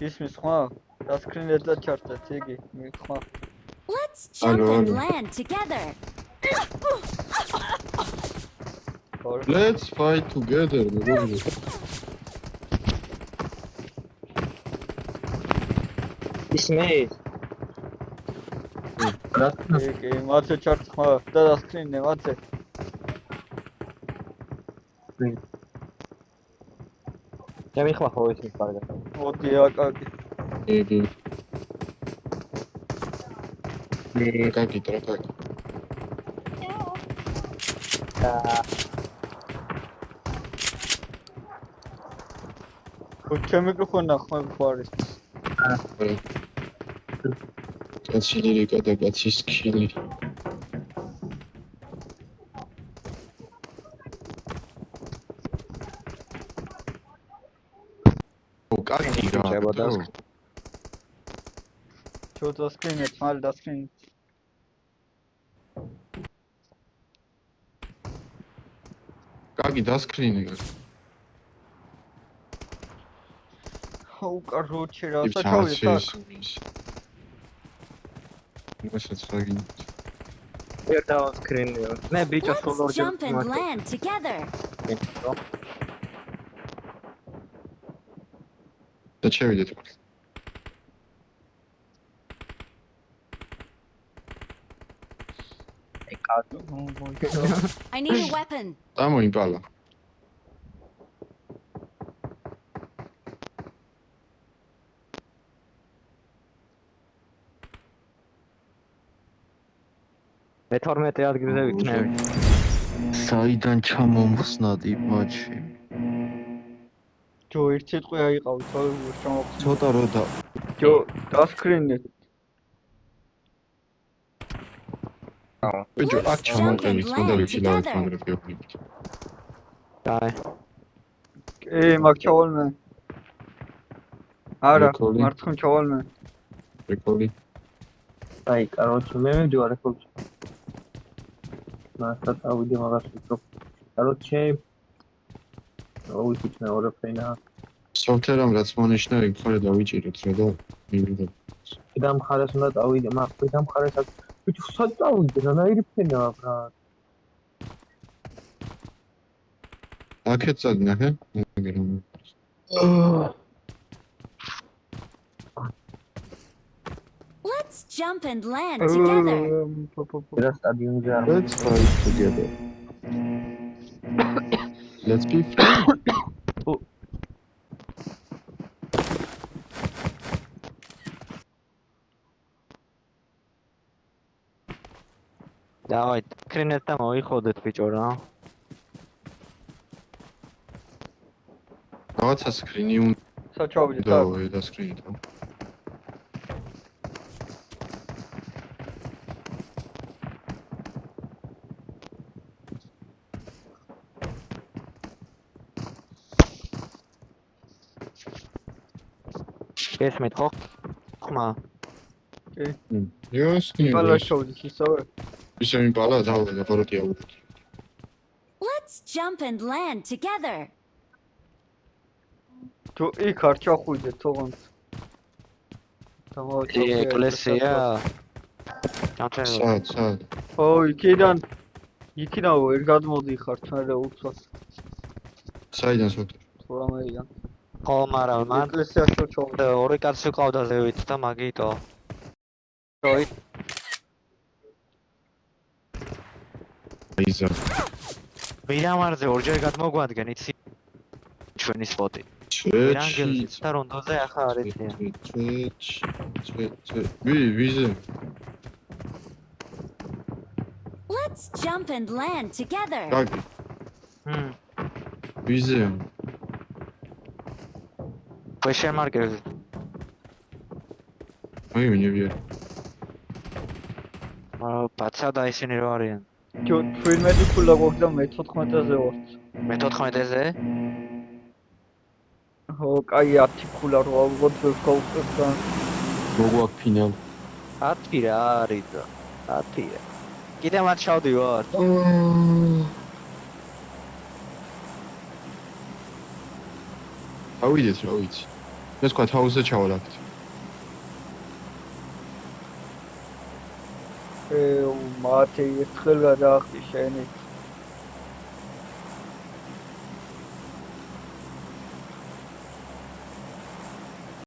ისმის ხმა? დასკრინეთ და ჩართეთ, იგი, ხმა. Let's jump and land together. Let's fight together. ისმის. იგი, მათე ჩართ ხმა და დასკრინე, მათე. შემიხმა ხო ისმის კარგად. მოდი აკაკი. იგი. აკაკი ტრაკაკი. ხუჩე მიკროფონი ხმები ხარის. კაცილი და კაცის ხილი. კაკი რა. ჩო დასკრინეთ, მალე დასკრინეთ. კაკი დასკრინე. აუ, კაროჩე რა, საჩავდი так. მასაც ხაგინ. ერთა სკრინიო. მე ბიჭო სულ Let's jump and land together. და შევიდეთ. I need a weapon. დამოიმპალა. მე 12 ადგილზე ვიქნები. საიდან ჩამომხსნათ იმ მატჩში? ჯო ერთ სიტყვი აიყავით, ჩამოხსნით. ცოტა რო და ჯო დასკრინეთ. ბიჭო, აქ ჩამოყენით, ხოდა ვიცილავთ მაგრამ გეუბნებით. დაი. მაგ ჩავალმე. არა, რეკოლი. მარცხნ ჩავალმე. რეკოლი. აი, კაროჩე მე მივდივარ რეკოლში. მასა ავიდე მაგას ვიტყო. კაროჩე. აუ ის მეორე ფრენა. სოფთერამ რაც მონიშნა, იქ ხარ დავიჭირეთ რა და მივიდე. და მხარეს უნდა დავიდე, მაგრამ და მხარეს აქ ბიჭო სად დავიდე, რანაირი ფრენა აქვს რა. აქეთ წადნა, ჰე? მაგრამ Let's jump and land together. რა სტადიონზე არ let's fight together. Let's be friends. დავაი, სკრინეთ და მოიხოდეთ ბიჭო რა. რაღაცა სკრინი უნდა საჩავდი так. დავაი და სკრინი და. ესმით ხო? ხმა. იოსკი. პალა შოვდი ისევე. ისე იმპალა დავაი და პოროტი აუვით. Let's jump and land together. ჯო იქ არ ჩახვიდეთ თողონს. ეკლესია. ჩამწერ. სად. ო, იქიდან ვერ გადმოდიხარ, თორე უცბად. საიდან სოფთერ? თორმეიდან. ხო, მაგრამ მან ეკლესიაში ჩავდი. ორი კაცი ყავდა ლევით და მაგიტო. როი აიზა. მირამარზე ორჯერ გადმოგვადგენ იცი ჩვენი სპოტი. რანგელიც და რონდოზე ახლა არიცია. ვიზე. Let's jump and land together. კაკი. ვიზე. question mark-ზე. აი ვინებია. ბაცა და ისინი რო არიან. ჯო 17 ქულა გვაქვს და მე 14-ზე ვარ. მე 14-ზე? ო, კაი 10 ქულა რო ალბათ გავხსნათ და მოგვაქვს ფინალ. 10 რა არის და 10. კიდე მათ ჩავდივარ. ავიდეთ რა ვიცი. ეს თქვა თავზე ჩავალავთ. მათი ერთხელ გადაახტი შენი.